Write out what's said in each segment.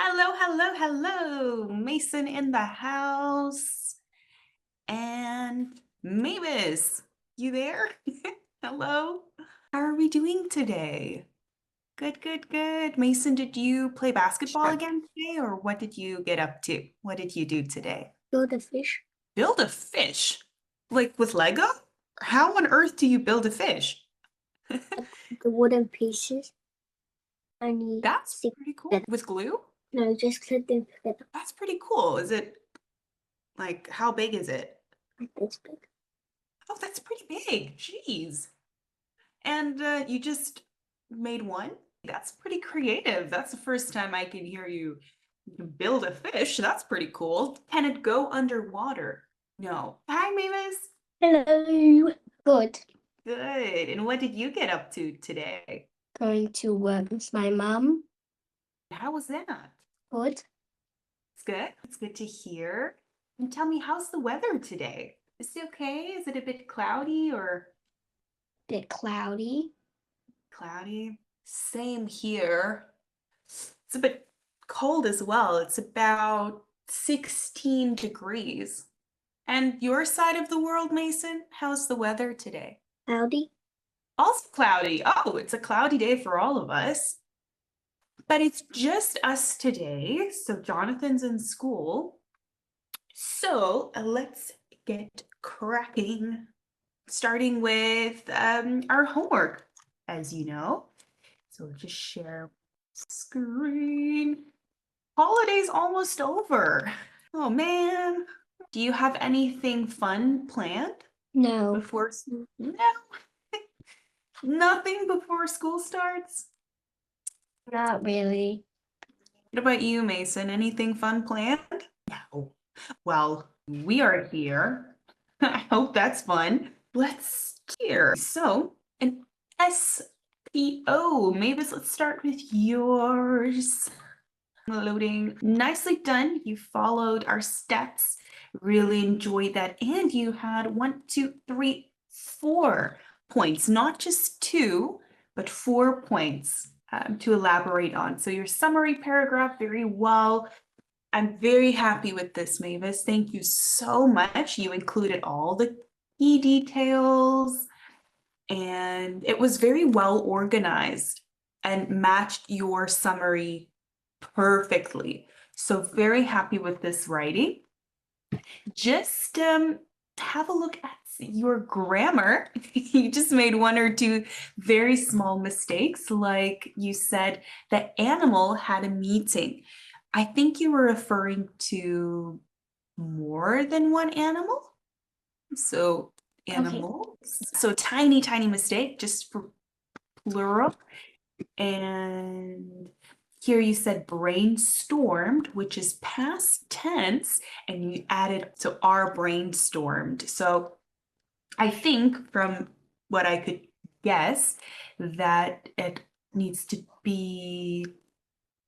Hello. Mason in the house. And Mavis, you there? Hello. How are we doing today? Good. Mason, did you play basketball Sure. again today, or what did you get up to? What did you do today? Build a fish. Build a fish? Like with Lego? How on earth do you build a fish? The wooden pieces. And you That's stick pretty cool. that. With glue? No, just clip them together That's pretty cool. Is it like how big is it? like this big. Oh, that's pretty big. Jeez. And you just made one? That's pretty creative. That's the first time I can hear you build a fish. That's pretty cool. Can it go underwater? No. Hi, Mavis. Hello. Good. Good. And what did you get up to today? Going to work with my mom. How was that? Good. It's good. It's good to hear. And tell me, how's the weather today? Is it okay? Is it a bit cloudy or Bit cloudy. cloudy? Same here. It's a bit cold as well. It's about 16 degrees. And your side of the world, Mason, how's the weather today? Cloudy. Also cloudy. Oh, it's a cloudy day for all of us. But it's just us today. So Jonathan's in school. So let's get cracking, starting with our homework, as you know. So we'll just share screen. Holiday's almost over. Oh man. Do you have anything fun planned No. before No, nothing before school starts? Not really. What about you, Mason? Anything fun planned? No. Well, we are here. I hope that's fun. Let's hear. So, an SPO. Mavis, let's start with yours. Loading. Nicely done. You followed our steps. Really enjoyed that. And you had 4 points, not just two, but 4 points to elaborate on. So your summary paragraph, very well. I'm very happy with this, Mavis. Thank you so much. You included all the key details, and it was very well organized and matched your summary perfectly. So very happy with this writing. Just have a look at your grammar. You just made one or two very small mistakes, like you said the animal had a meeting. I think you were referring to more than one animal. So Okay. animals. So tiny mistake, just for plural. And here you said brainstormed, which is past tense, and you added so are brainstormed. So I think from what I could guess that it needs to be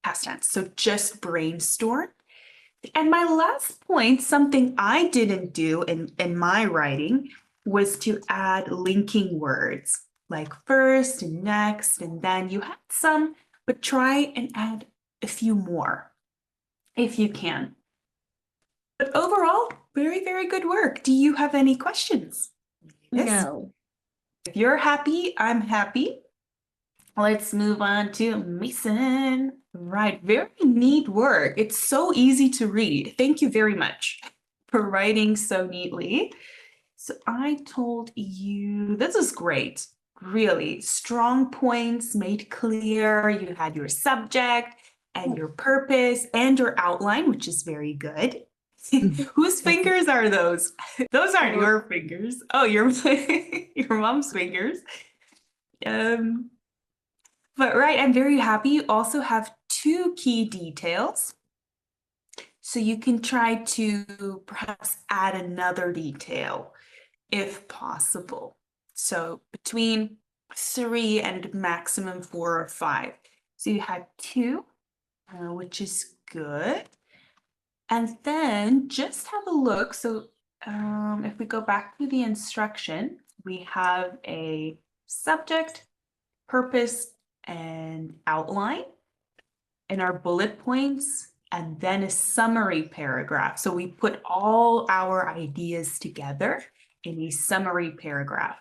past tense. So just brainstorm. And my last point, something I didn't do in my writing, was to add linking words like first and next, and then you had some, but try and add a few more if you can. But overall, very good work. Do you have any questions? Yes. No. If you're happy, I'm happy. Let's move on to Mason. Right, very neat work. It's so easy to read. Thank you very much for writing so neatly. So I told you this is great. Really strong points made clear. You had your subject and your purpose and your outline, which is very good. Whose fingers are those? Those aren't Mom. your fingers. Oh, your your mom's fingers. Um, but right, I'm very happy. You also have two key details. So you can try to perhaps add another detail if possible. So between 3 and maximum 4 or 5. So you had 2, which is good. And then just have a look. So if we go back to the instruction, we have a subject, purpose, and outline. and our bullet points, and then a summary paragraph. So we put all our ideas together in a summary paragraph.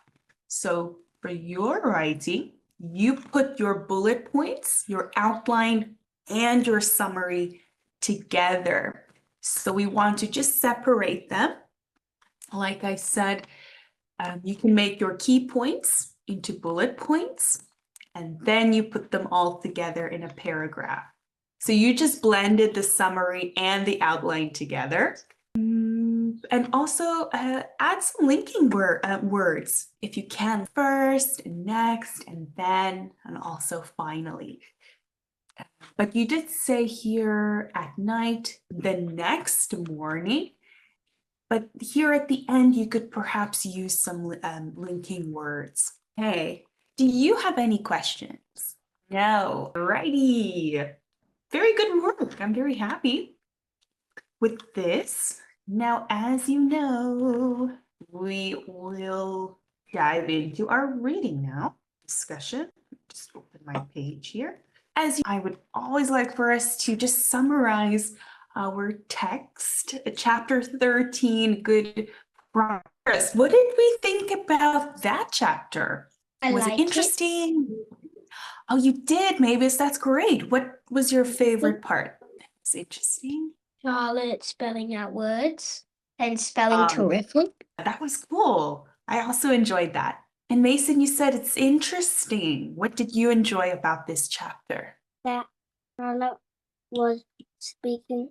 So for your writing, you put your bullet points, your outline, and your summary together. So we want to just separate them. Like I said, you can make your key points into bullet points, and then you put them all together in a paragraph. So you just blended the summary and the outline together. And also add some linking words if you can. First, and next, and then, and also finally. But you did say here at night, the next morning. But here at the end, you could perhaps use some linking words. Hey, do you have any questions? No. Alrighty. Very good work. I'm very happy with this. Now, as you know, we will dive into our reading now. Discussion. Just open my page here. I would always like for us to just summarize our text, chapter 13, Good Progress. What did we think about that chapter? Was it like it. interesting? Oh, you did, Mavis. That's great. What was your favorite part? It's interesting. Charlotte spelling out words and spelling Um, terrific. That was cool. I also enjoyed that. And Mason, you said it's interesting. What did you enjoy about this chapter? That Charlotte was speaking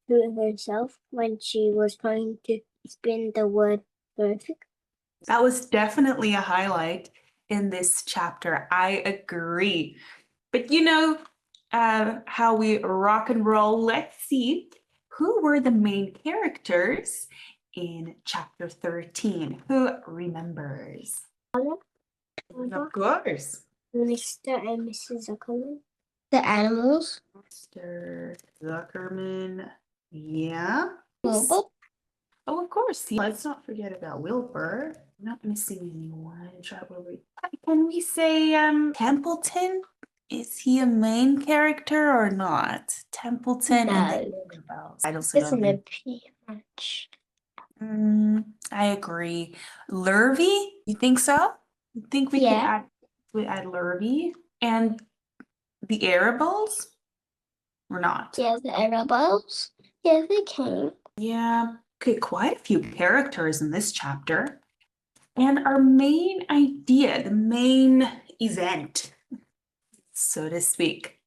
to herself when she was trying to spin the word perfect. That was definitely a highlight in this chapter. I agree. But you know how we rock and roll. Let's see who were the main characters in chapter 13. Who remembers? Of course. Mr. and Mrs. Zuckerman. The animals. Mr. Zuckerman. Yeah. Wilbur. Oh, of course. Let's not forget about Wilbur. Not missing anyone. Can we say Templeton? Is he a main character or not? Templeton and the No. Tinkerbells. I don't Doesn't appear much. I agree. Lurvy? You think so? You think we Yeah. could add Lurvy? And the Arables? Or not? Yeah, the Arabos. Yeah, they came. Yeah. Okay, quite a few characters in this chapter. And our main idea, the main event, so to speak.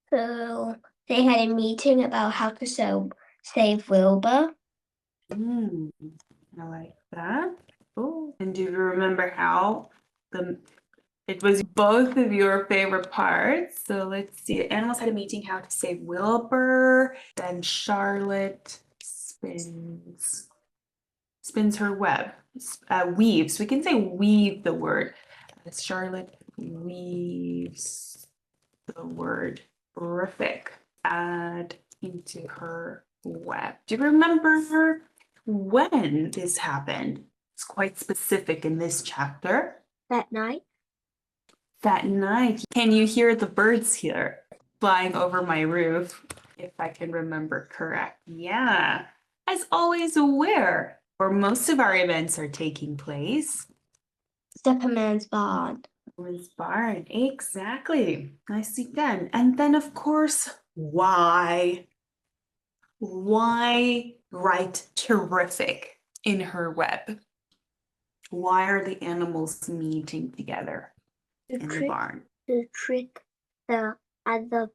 So they had a meeting about how to save Wilbur. I like that. Oh, and do you remember how it was both of your favorite parts? So let's see. The animals had a meeting how to save Wilbur. Then Charlotte spins her web. Weaves. We can say weave the word. Charlotte weaves the word terrific. Add into her web. Do you remember when this happened? It's quite specific in this chapter. That night. That night. Can you hear the birds here flying over my roof? If I can remember correct. Yeah. As always, where most of our events are taking place. Superman's barn. Superman's barn. Exactly. Nicely done. And then, of course, why? Why write terrific in her web? Why are the animals meeting together in the barn? To trick the other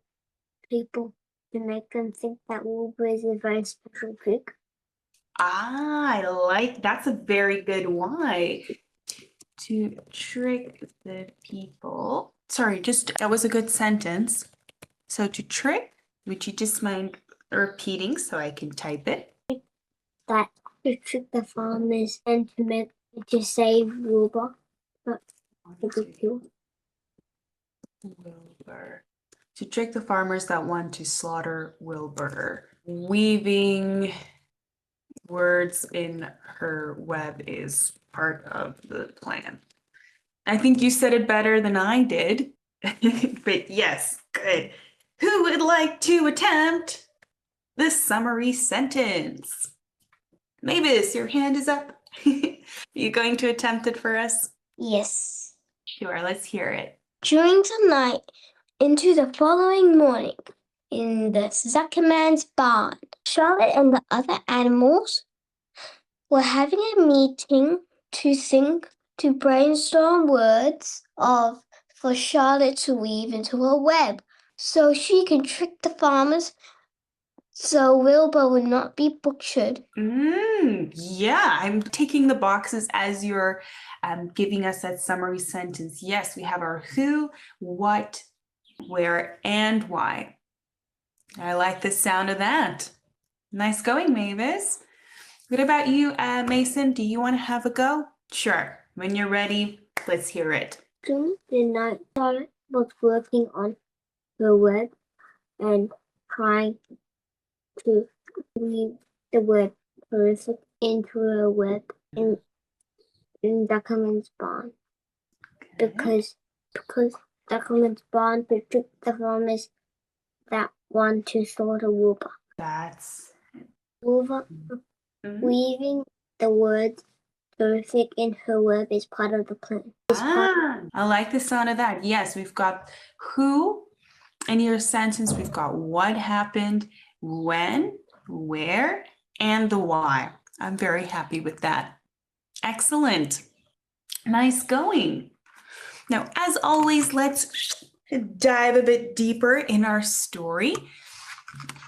people to make them think that Wilbur is a very special pig. I like that's a very good why. To trick the people. Sorry, that was a good sentence. So to trick, would you just mind repeating so I can type it? That to trick the farmers and to save Wilbur. But the big deal. Wilbur. To trick the farmers that want to slaughter Wilbur. Weaving words in her web is part of the plan. I think you said it better than I did. But yes, good. Who would like to attempt the summary sentence? Mavis, your hand is up. You going to attempt it for us? Yes. Sure, let's hear it. During the night into the following morning, in the Zuckerman's barn, Charlotte and the other animals were having a meeting to brainstorm words for Charlotte to weave into a web so she can trick the farmers so Wilbur would not be butchered. Yeah, I'm taking the boxes as you're giving us that summary sentence. Yes, we have our who, what, where, and why. I like the sound of that. Nice going, Mavis. What about you, Mason? Do you want to have a go? Sure. When you're ready, let's hear it. During the night, Charlotte was working on her web and trying to weave the word perfect into a web in Duckerman's barn. Because Duckerman's barn would trick the farmers that want to slaughter Wilbur. That's Wilbur weaving the words perfect in her web is part of the plan. I like the sound of that. Yes, we've got who in your sentence. We've got what happened, when, where, and the why. I'm very happy with that. Excellent. Nice going. Now, as always, let's dive a bit deeper in our story.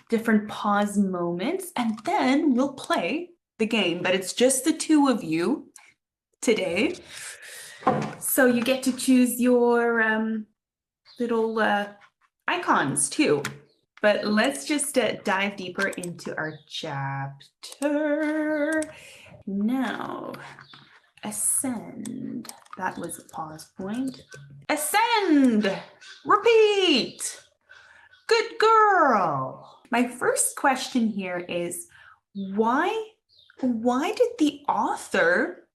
Different pause moments, and then we'll play the game, but it's just the two of you today. So you get to choose your little icons too. But let's just dive deeper into our chapter. Now, ascend. That was a pause point. Ascend. Repeat. Good girl. My first question here is why did the author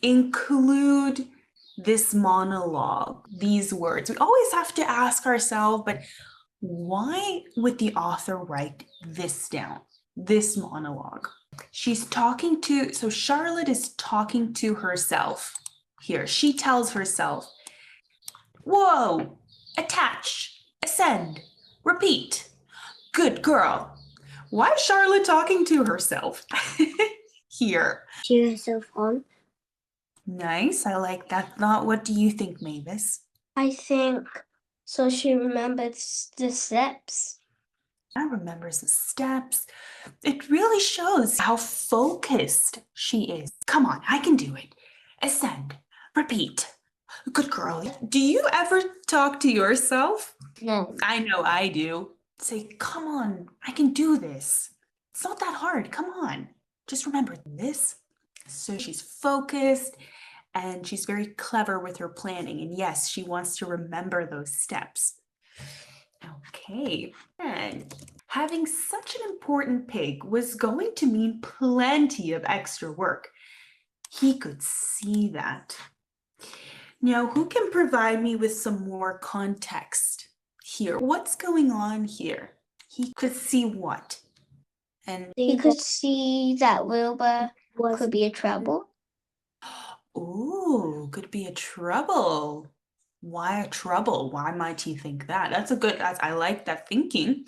include this monologue, these words? We always have to ask ourselves, but why would the author write this down, this monologue? She's talking to, so Charlotte is talking to herself here. She tells herself, whoa, attach, ascend, repeat, good girl. Why is Charlotte talking to herself here? Cheer herself on. Nice, I like that thought. What do you think, Mavis? I think so she remembers the steps. I remembers the steps. It really shows how focused she is. Come on, I can do it. Ascend, repeat. Good girl. Do you ever talk to yourself? No. I know I do. Say, come on, I can do this. It's not that hard. Come on. Just remember this. So she's focused and she's very clever with her planning. And yes, she wants to remember those steps. Okay, and having such an important pig was going to mean plenty of extra work. He could see that. Now, who can provide me with some more context here? What's going on here? He could see what? And You could see that Wilbur was could be a trouble. ooh, could be a trouble. Why a trouble? Why might he think that? That's a good, I like that thinking.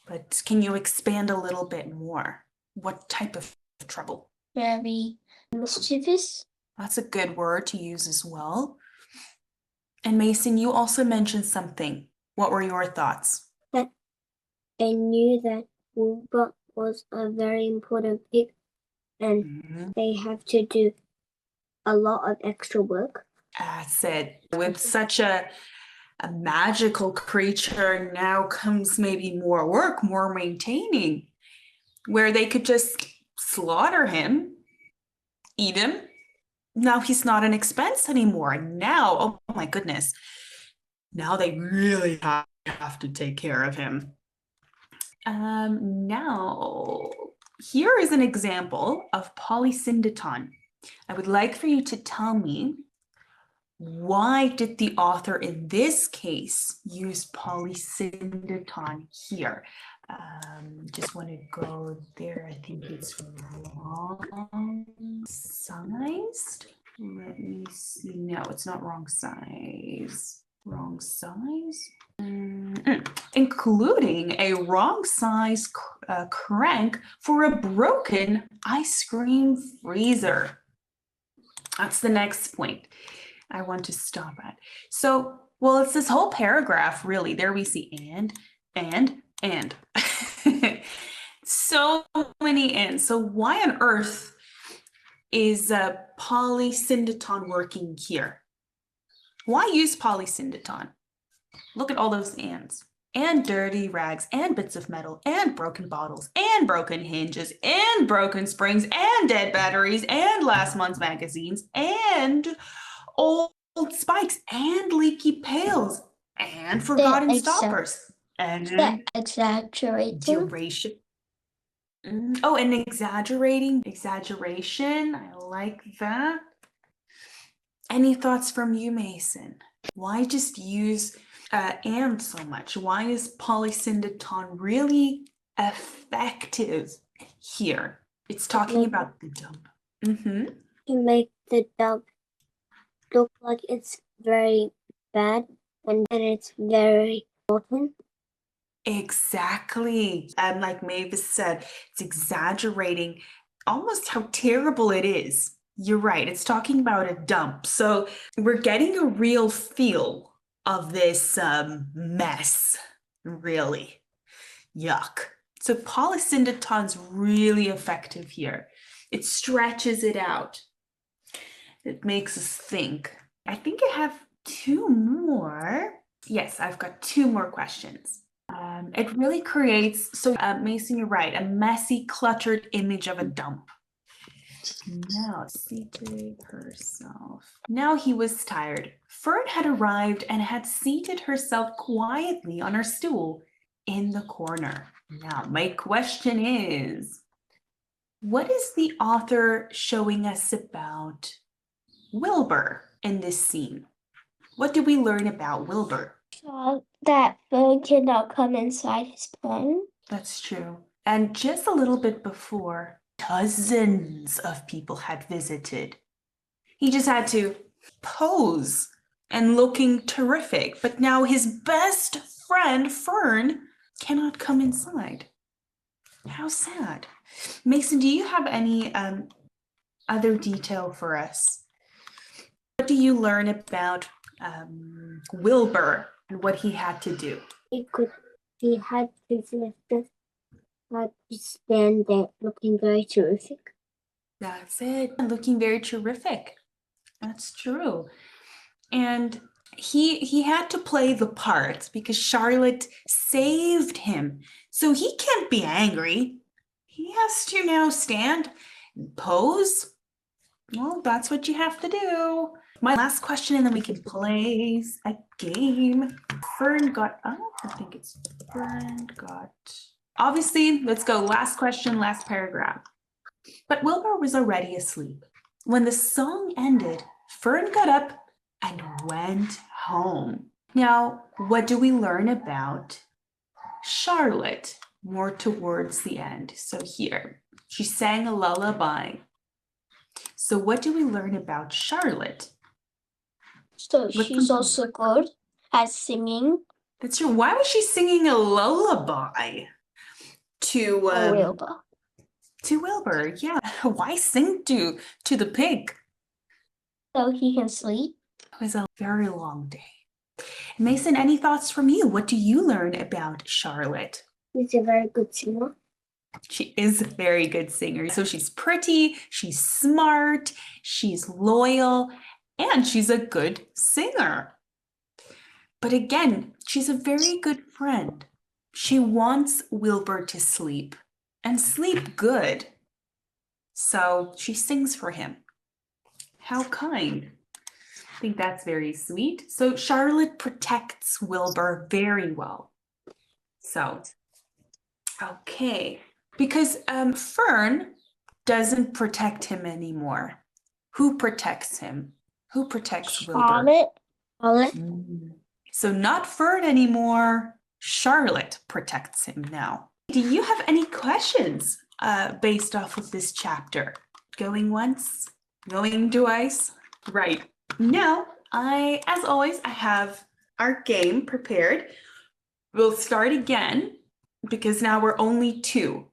But can you expand a little bit more? What type of trouble? Very mischievous. That's a good word to use as well. And Mason, you also mentioned something. What were your thoughts? They knew that Wilbur was a very important pig and Mhm. they have to do a lot of extra work. I said, with such a magical creature, now comes maybe more work, more maintaining, where they could just slaughter him, eat him. Now he's not an expense anymore. Now, oh my goodness, now they really have to take care of him. Now, here is an example of polysyndeton. I would like for you to tell me Why did the author in this case use polysyndeton here? Just want to go there. I think it's wrong sized. Let me see. No, it's not wrong size. Wrong size. Including a wrong size crank for a broken ice cream freezer. That's the next point I want to stop at. So, well, it's this whole paragraph, really. There we see and. So many ands. So why on earth is polysyndeton working here? Why use polysyndeton? Look at all those ands. And dirty rags, and bits of metal, and broken bottles, and broken hinges, and broken springs, and dead batteries, and last month's magazines, and old spikes, and leaky pails, and forgotten stoppers, and Exaggerating. duration. Oh, and exaggerating, exaggeration. I like that. Any thoughts from you, Mason? Why just use and so much? Why is polysyndeton really effective here? It's talking about the dump. To make the dump look like it's very bad and then it's very important. Exactly. And like Mavis said, it's exaggerating almost how terrible it is. You're right. It's talking about a dump. So we're getting a real feel of this mess, really. Yuck. So polysyndeton's really effective here. It stretches it out. It makes us think. I think I have two more. Yes, I've got two more questions. It really creates, so Mason, you're right, a messy, cluttered image of a dump. Now, seated herself. Now he was tired. Fern had arrived and had seated herself quietly on her stool in the corner. Now, my question is, what is the author showing us about Wilbur in this scene? What did we learn about Wilbur? So that Fern cannot come inside his pen. That's true. And just a little bit before, dozens of people had visited. He just had to pose and looking terrific. But now his best friend, Fern, cannot come inside. How sad. Mason, do you have any other detail for us? What do you learn about Wilbur and what he had to do? He had to stand there looking very terrific. That's it. Looking very terrific. That's true. And he had to play the part because Charlotte saved him. So he can't be angry. He has to now stand and pose. Well, that's what you have to do. My last question, and then we can play a game. Fern got, oh, I think it's Fern got, obviously, let's go. Last question, last paragraph. But Wilbur was already asleep. When the song ended, Fern got up and went home. Now, what do we learn about Charlotte more towards the end? So here, she sang a lullaby. So what do we learn about Charlotte? So she's also good at singing. That's true. Why was she singing a lullaby to Wilbur. To Wilbur? Yeah. Why sing to the pig? So he can sleep. It was a very long day. Mason, any thoughts from you? What do you learn about Charlotte? He's a very good singer. She is a very good singer. So she's pretty, she's smart, she's loyal, and she's a good singer. But again, she's a very good friend. She wants Wilbur to sleep and sleep good. So she sings for him. How kind. I think that's very sweet. So Charlotte protects Wilbur very well. So, okay. Because Fern doesn't protect him anymore. Who protects him? Who protects Wilbur? Charlotte. Charlotte. So not Ferd anymore. Charlotte protects him now. Do you have any questions based off of this chapter? Going once, going twice? Right. Now, as always, I have our game prepared. We'll start again because now we're only 2.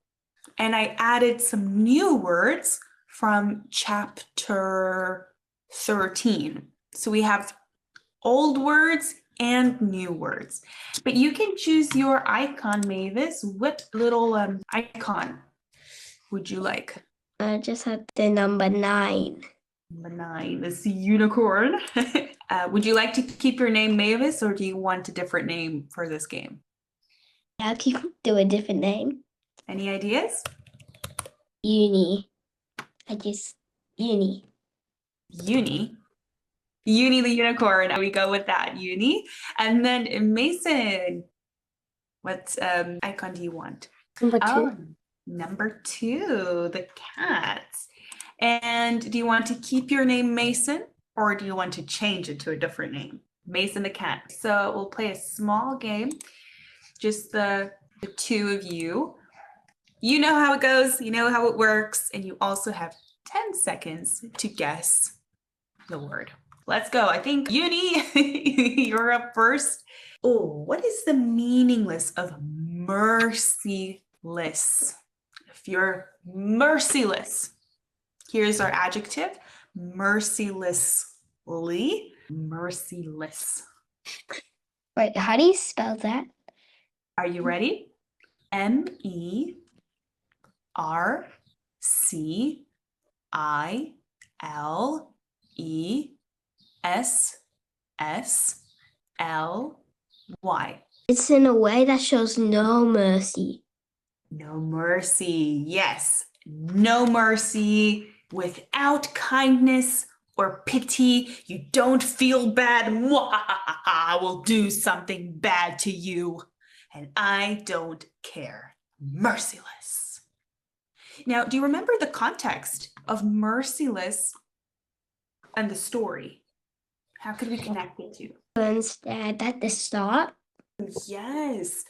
And I added some new words from chapter 13. So we have old words and new words. But you can choose your icon, Mavis. What little icon would you like? I just had the number 9. Number 9 is the unicorn. Would you like to keep your name Mavis, or do you want a different name for this game? I'll keep do a different name. Any ideas? Uni. Uni. Uni. Uni the unicorn. We go with that. Uni. And then Mason, what icon do you want? Number 2. Oh, number 2, the cat. And do you want to keep your name Mason, or do you want to change it to a different name? Mason the cat. So we'll play a small game, just the 2 of you. You know how it goes, you know how it works, and you also have 10 seconds to guess the word. Let's go. I think Uni, you're up first. Oh, what is the meaningless of merciless? If you're merciless, here's our adjective: mercilessly. Merciless. Wait, how do you spell that? Are you ready? mercilessly. It's in a way that shows no mercy. No mercy. Yes, no mercy. Without kindness or pity, you don't feel bad. I will do something bad to you, and I don't care. Merciless. Now, do you remember the context of merciless and the story? How could we connect the two? Fern's dad at the start. Yes,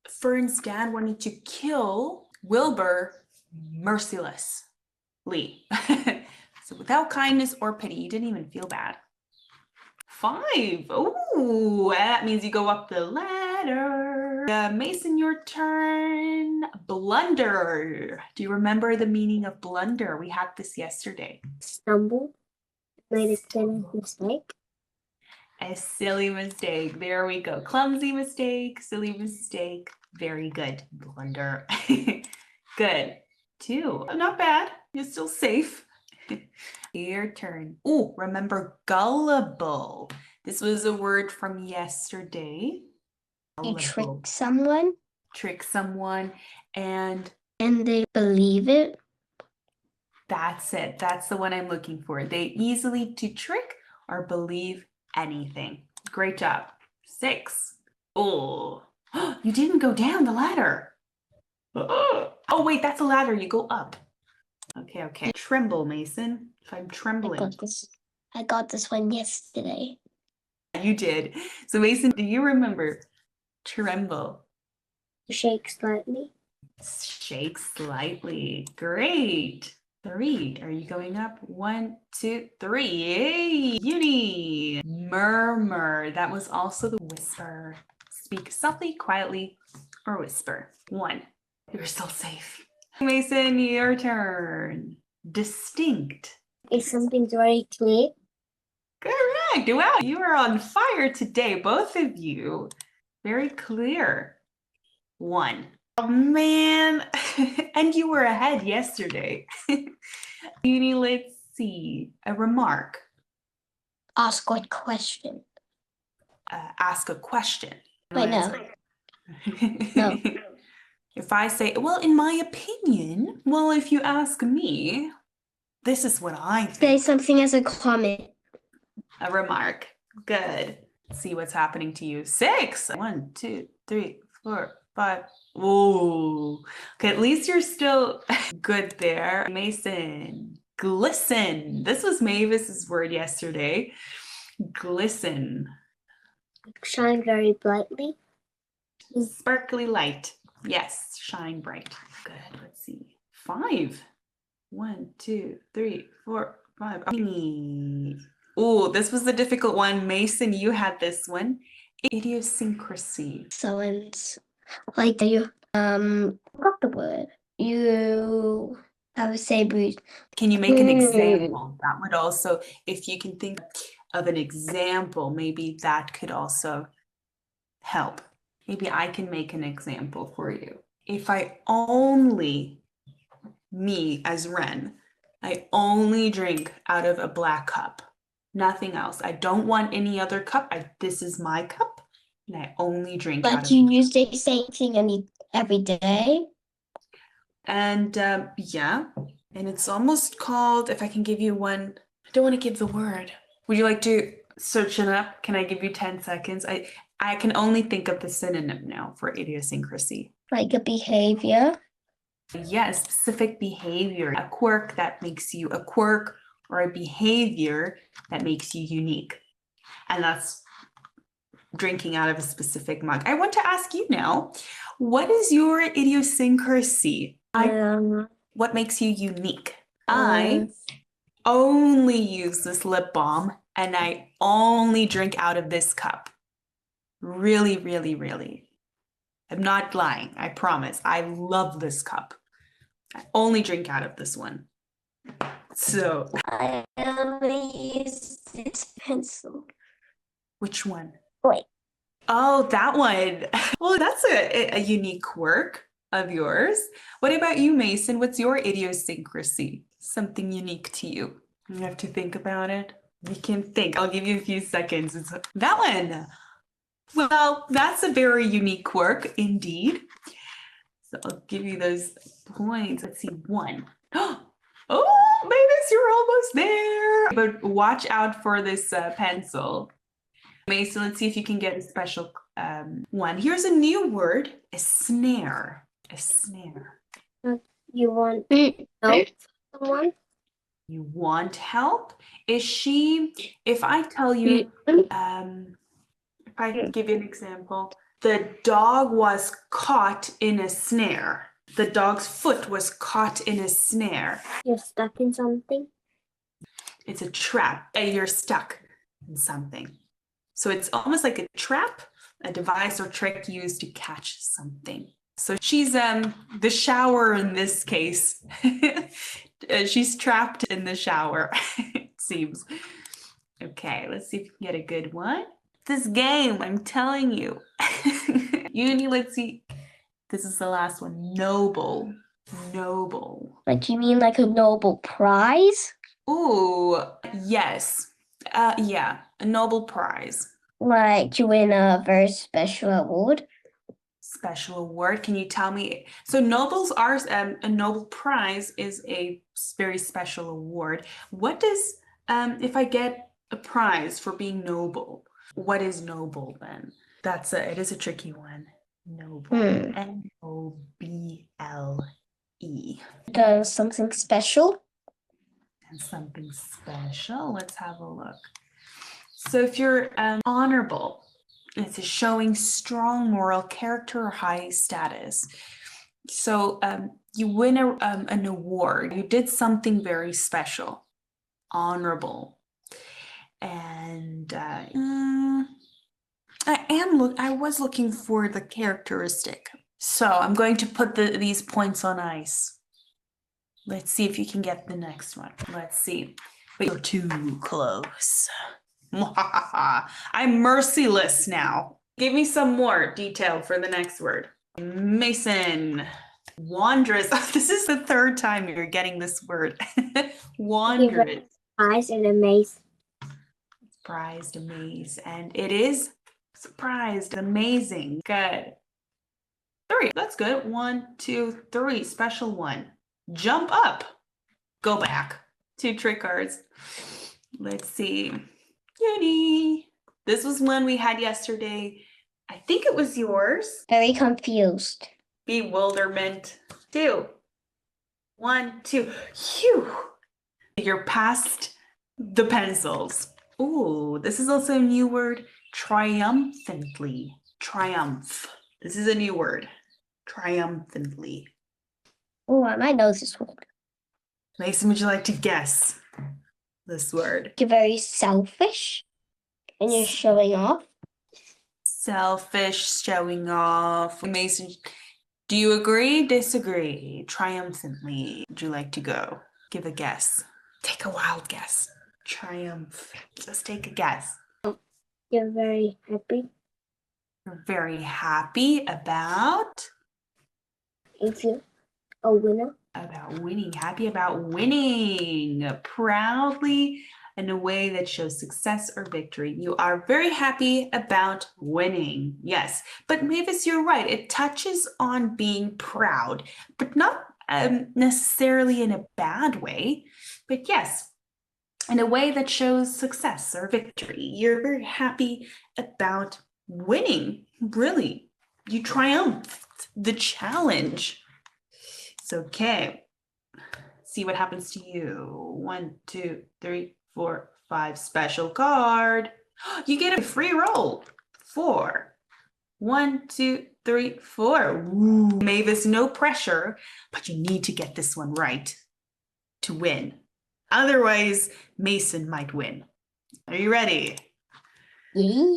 Fern's dad wanted to kill Wilbur mercilessly. So without kindness or pity, you didn't even feel bad. 5. Oh, that means you go up the ladder. Mason, your turn. Blunder. Do you remember the meaning of blunder? We had this yesterday. Stumble. Made a silly mistake. A silly mistake. There we go. Clumsy mistake, silly mistake. Very good. Blunder. Good. 2. Not bad. You're still safe. Your turn. Oh, remember gullible. This was a word from yesterday. You trick Gullible. someone Trick someone, and and they believe it. that's it. That's the one I'm looking for. They easily to trick or believe anything. Great job. 6. Oh, you didn't go down the ladder. Oh, wait, that's a ladder. You go up. Okay. Tremble, Mason. If I'm trembling. I got this one yesterday. You did. So, Mason, do you remember tremble? Shake slightly. Shake slightly. Great. 3. Are you going up? 1, 2, 3. Yay! Uni. Murmur. That was also the whisper. Speak softly, quietly, or whisper. 1. You're still safe. Mason, your turn. Distinct. If something's very clear, Correct. Wow, you are on fire today, both of you. Very clear. 1. Oh, man. And you were ahead yesterday. Uni, let's see. A remark. Ask a question. Ask a question. Wait, no. No. If I say, well, in my opinion, well, if you ask me, this is what I think. Say something as a comment. A remark. Good. Let's see what's happening to you. 6. 1, 2, 3, 4, 5. Ooh. Okay, at least you're still good there. Mason. glisten. This was Mavis's word yesterday. Glisten. Shine very brightly. Sparkly light. Yes, shine bright. Good. Let's see. 5. 1, 2, 3, 4, 5. Oh, this was the difficult one. Mason, you had this one. Idiosyncrasy. So it's like you got the word. You I would say breathe. Can you make an example? That would also, if you can think of an example, maybe that could also help. Maybe I can make an example for you. If I only, me as Ren, I only drink out of a black cup, nothing else. I don't want any other cup. This is my cup, and I only drink out Like of. you use the same thing every day. And yeah, and it's almost called, if I can give you one, I don't want to give the word. Would you like to search it up? Can I give you 10 seconds? I can only think of the synonym now for idiosyncrasy. Like a behavior. Yeah, a specific behavior, a quirk that makes you a quirk, or a behavior that makes you unique. And that's drinking out of a specific mug. I want to ask you now, what is your idiosyncrasy? What makes you unique? I only use this lip balm and I only drink out of this cup. Really, really, really. I'm not lying. I promise. I love this cup. I only drink out of this one. So, I only use this pencil. which one? Wait. Oh, that one. Well, that's a unique quirk of yours. What about you, Mason? What's your idiosyncrasy? Something unique to you. You have to think about it. You can think. I'll give you a few seconds. It's that one. Well, that's a very unique quirk indeed. So I'll give you those points. Let's see, 1. Oh, Mavis, you're almost there. But watch out for this pencil. Mason, let's see if you can get a special one. Here's a new word, a snare. A snare. You want help someone? You want help? Is she, if I tell you, if I give you an example, the dog was caught in a snare. The dog's foot was caught in a snare. You're stuck in something? It's a trap. You're stuck in something. So it's almost like a trap, a device or trick used to catch something. So she's the shower in this case. She's trapped in the shower, it seems. Okay, let's see if we can get a good one. This game, I'm telling you. Uni, let's see. This is the last one. Noble. Noble. Like you mean like a Nobel Prize? Ooh, yes. Yeah, a Nobel Prize. Like you win a very special award? Special award. Can you tell me? So Nobel's ours, a Nobel Prize is a very special award. What does, if I get a prize for being noble, what is noble then? It is a tricky one. Noble. N-O-B-L-E. Does something special? And something special. Let's have a look. So if you're honorable, it's a showing strong moral character or high status. So you win an award. You did something very special, honorable, and I was looking for the characteristic. So I'm going to put these points on ice. Let's see if you can get the next one. Let's see. But you're too close. I'm merciless now. Give me some more detail for the next word. Mason. Wondrous. This is the 3rd time you're getting this word. Wondrous. Eyes in a maze. Surprised, amazed. And it is surprised, amazing. Good. 3. That's good. 1, 2, 3. Special one. Jump up. Go back. 2 trick cards. Let's see. Uni. This was one we had yesterday. I think it was yours. Very confused. Bewilderment. 2. 1, 2. Phew. You're past the pencils. Ooh, this is also a new word. Triumphantly. Triumph. This is a new word. Triumphantly. Oh, I might know this one. Mason, would you like to guess this word? You're very selfish and you're showing off. Selfish, showing off. Mason, do you agree? Disagree? Triumphantly. Would you like to go? Give a guess. Take a wild guess. Triumph. Just take a guess. You're very happy You're very happy about if you're a winner. winning. Happy about winning. Proudly in a way that shows success or victory. You are very happy about winning. Yes. But Mavis, you're right. It touches on being proud, but not necessarily in a bad way. But yes, in a way that shows success or victory. You're very happy about winning. Really. You triumphed the challenge. It's okay. See what happens to you. 1, 2, 3, 4, 5. Special card. You get a free roll. 4. 1, 2, 3, 4. Ooh. Mavis, no pressure, but you need to get this one right to win. Otherwise, Mason might win. Are you ready? Yeah.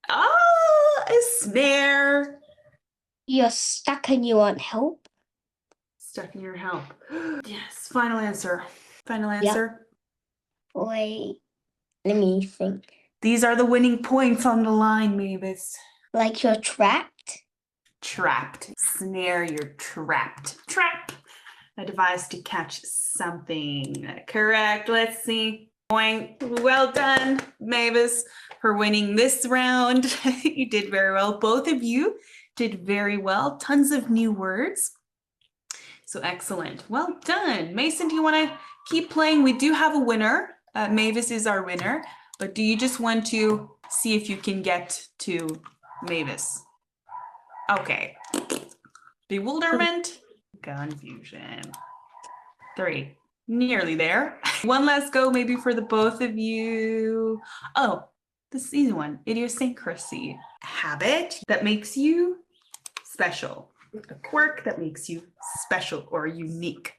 Oh, a snare. You're stuck and you want help. Stuck in your help. Yes, final answer. Final answer. Wait, let me think. These are the winning points on the line, Mavis. Like you're trapped? Trapped. Snare, you're trapped. Trap. A device to catch something. Correct. Let's see. Point. Well done, Mavis, for winning this round. You did very well. Both of you did very well. Tons of new words. So excellent. Well done. Mason, do you want to keep playing? We do have a winner. Mavis is our winner. But do you just want to see if you can get to Mavis? Okay. Bewilderment. Confusion. 3. Nearly there. One last go maybe for the both of you. Oh, this easy one. Idiosyncrasy. Habit that makes you special. A quirk that makes you special or unique.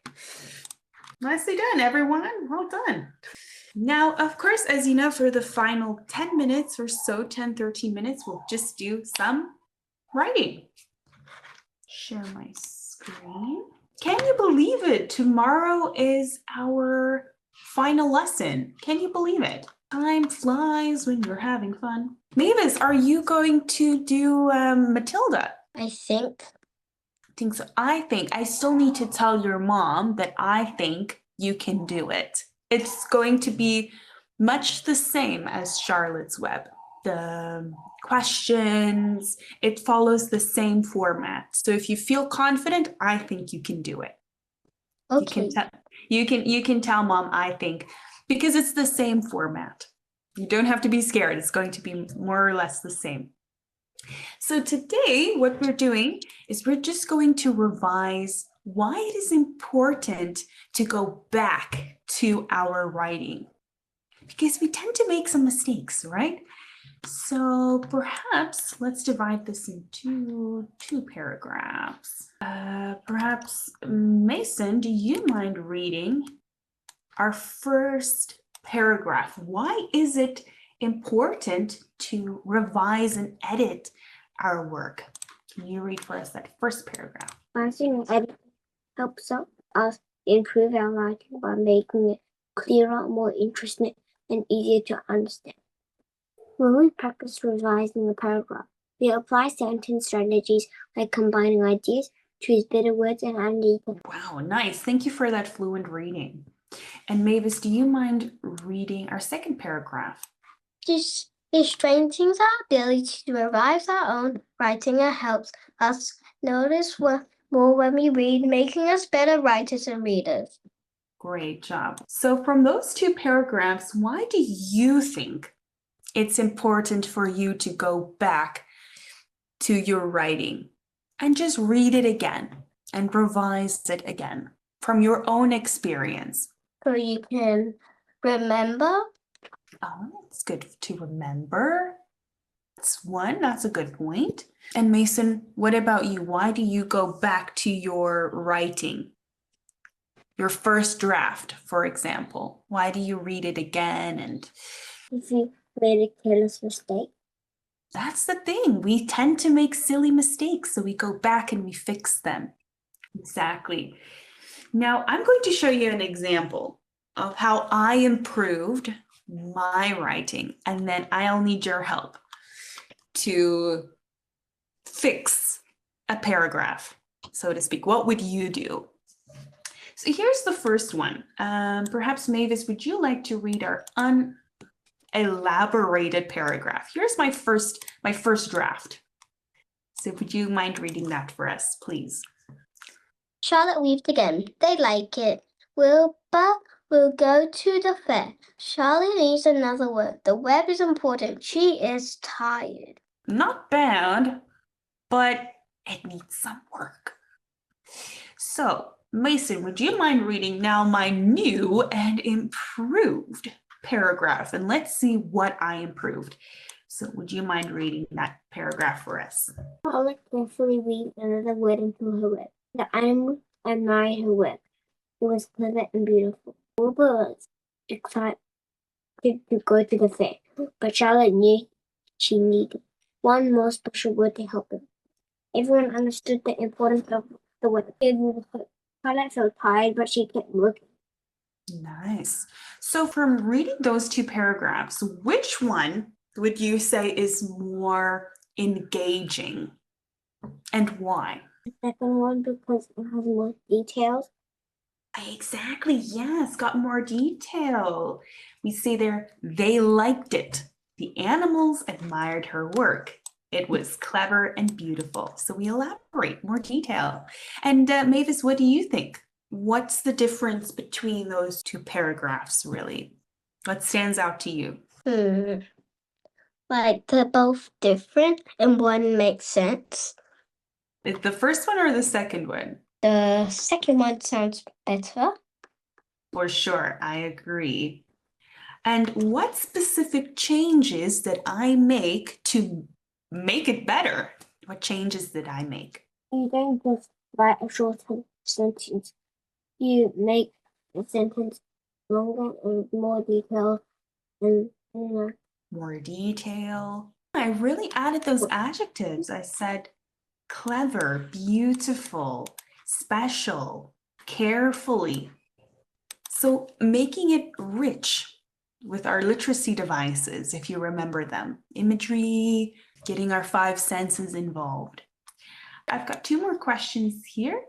Nicely done, everyone. Well done. Now, of course, as you know, for the final 10 minutes or so, 10, 13 minutes, we'll just do some writing. Share my screen. Can you believe it? Tomorrow is our final lesson. Can you believe it? Time flies when you're having fun. Mavis, are you going to do Matilda? I think. So. I still need to tell your mom that I think you can do it. It's going to be much the same as Charlotte's Web. The questions, it follows the same format. So if you feel confident, I think you can do it. Okay. You can tell mom I think, because it's the same format. You don't have to be scared. It's going to be more or less the same. So today what we're doing is we're just going to revise why it is important to go back to our writing, because we tend to make some mistakes, right? So perhaps let's divide this into 2 paragraphs. Perhaps Mason, do you mind reading our first paragraph? Why is it important to revise and edit our work? Can you read for us that first paragraph? Revising and editing helps us improve our writing by making it clearer, more interesting, and easier to understand. When we practice revising a paragraph, we apply sentence strategies like combining ideas, choose better words, and add detail. Wow, nice. Thank you for that fluent reading. And Mavis, do you mind reading our second paragraph? This strengthens our ability to revise our own writing and helps us notice more when we read, making us better writers and readers. Great job. So from those 2 paragraphs, why do you think it's important for you to go back to your writing and just read it again and revise it again from your own experience? so you can remember. Oh, it's good to remember. That's one, that's a good point. And Mason, what about you? Why do you go back to your writing? Your first draft, for example. Why do you read it again? And If you made a careless mistake, that's the thing. We tend to make silly mistakes, so we go back and we fix them. Exactly. Now, I'm going to show you an example of how I improved my writing, and then I'll need your help to fix a paragraph, so to speak. What would you do? So here's the first one. Perhaps Mavis, would you like to read our unelaborated paragraph? Here's my first draft. So would you mind reading that for us, please? Charlotte weaved again. They like it. Wilbur will go to the fair. Charlotte needs another word. The web is important. She is tired. Not bad, but it needs some work. So, Mason, would you mind reading now my new and improved paragraph? And let's see what I improved. So, would you mind reading that paragraph for us? Charlotte carefully weaved another word into her web. The animal admired her web. It was clever and beautiful. Wilbur was excited to go to the fair, but Charlotte knew she needed one more special word to help him. Everyone understood the importance of the web. Charlotte felt tired, but she kept working. Nice. So, from reading those two paragraphs, which one would you say is more engaging and why? The second one, because it has more details. Exactly, yes, got more detail. We see there, they liked it. The animals admired her work. It was clever and beautiful. So we elaborate more detail. And Mavis, what do you think? What's the difference between those two paragraphs, really? What stands out to you? Like they're both different and one makes sense. Is the first one or the second one? The second one sounds better. For sure, I agree. And what specific changes did I make to make it better? What changes did I make? You don't just write a short sentence. You make the sentence longer and more detailed and More detail. I really added those adjectives. I said clever, beautiful, special, carefully. So making it rich with our literacy devices, if you remember them, imagery, getting our 5 senses involved. I've got 2 more questions here.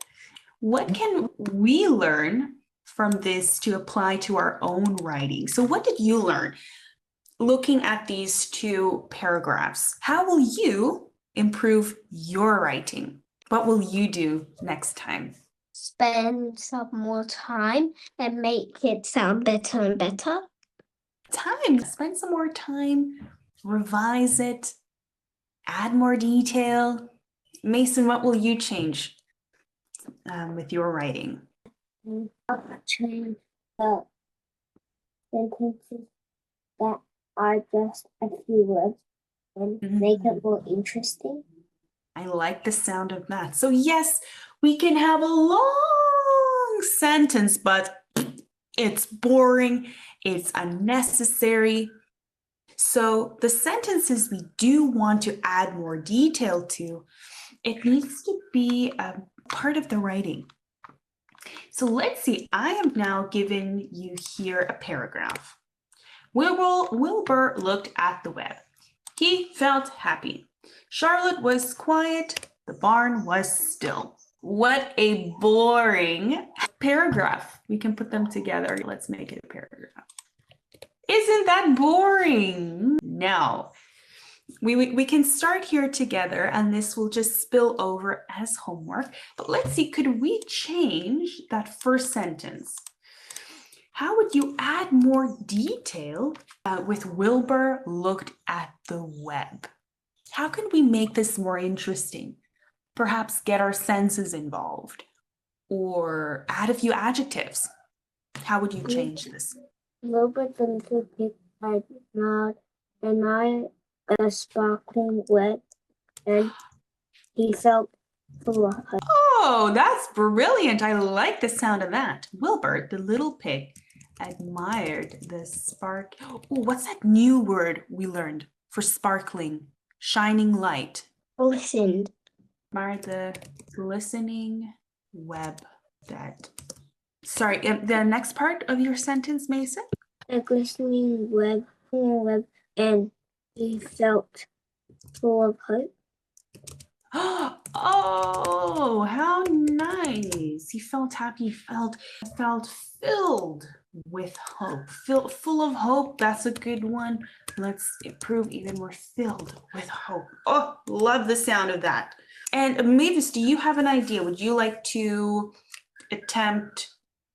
What can we learn from this to apply to our own writing? So what did you learn looking at these 2 paragraphs? How will you improve your writing? What will you do next time? Spend some more time and make it sound better and better. Spend some more time, revise it, add more detail. Mason, what will you change with your writing? change the sentences that are just a few words and make it more interesting. I like the sound of that. So yes, we can have a long sentence, but it's boring, it's unnecessary. So the sentences we do want to add more detail to, it needs to be a part of the writing. So let's see, I have now given you here a paragraph. Wilbur looked at the web. He felt happy. Charlotte was quiet. The barn was still. What a boring paragraph. We can put them together. Let's make it a paragraph. Isn't that boring? Now, we can start here together and this will just spill over as homework. But let's see, could we change that first sentence? How would you add more detail with Wilbur looked at the web? How can we make this more interesting? Perhaps get our senses involved or add a few adjectives. How would you change this? Wilbur the little pig admired the sparkling web, and he felt full of hope. Oh, that's brilliant. I like the sound of that. Wilbur, the little pig, admired the spark. Oh, what's that new word we learned for sparkling, shining light? Listened. Admired the glistening web that. Sorry, the next part of your sentence, Mason? A glistening web, and he felt full of hope. Oh, how nice. He felt happy, felt filled with hope. Full of hope. That's a good one. Let's improve even more, filled with hope. Oh, love the sound of that. And Mavis, do you have an idea? Would you like to attempt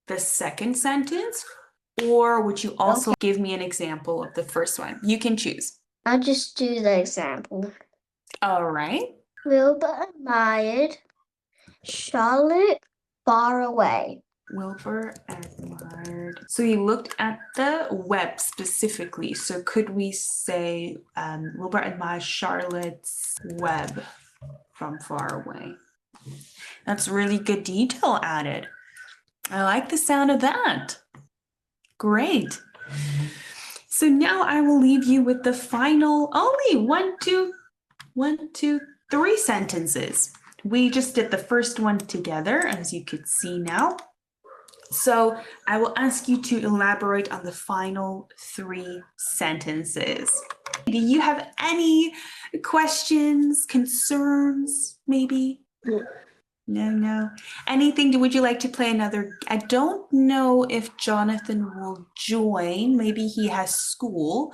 the second sentence? Or would you also give me an example of the first one? You can choose. I'll just do the example. All right. Wilbur admired Charlotte far away. Wilbur admired. So he looked at the web specifically. So could we say Wilbur admired Charlotte's web from far away? That's really good detail added. I like the sound of that. Great. So now I will leave you with the final, only 3 sentences. We just did the first one together, as you could see now. So I will ask you to elaborate on the final 3 sentences. Do you have any questions, concerns, maybe? No. Anything, would you like to play another? I don't know if Jonathan will join. Maybe he has school.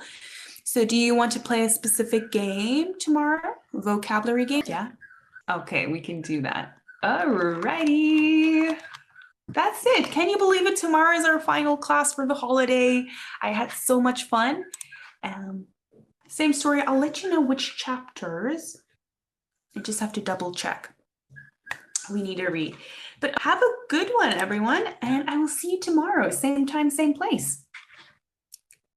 So do you want to play a specific game tomorrow? Vocabulary game? Yeah. Okay, we can do that. Alrighty. That's it. Can you believe it? Tomorrow is our final class for the holiday. I had so much fun. Same story. I'll let you know which chapters. I just have to double check. We need to read. But have a good one, everyone. And I will see you tomorrow. Same time, same place.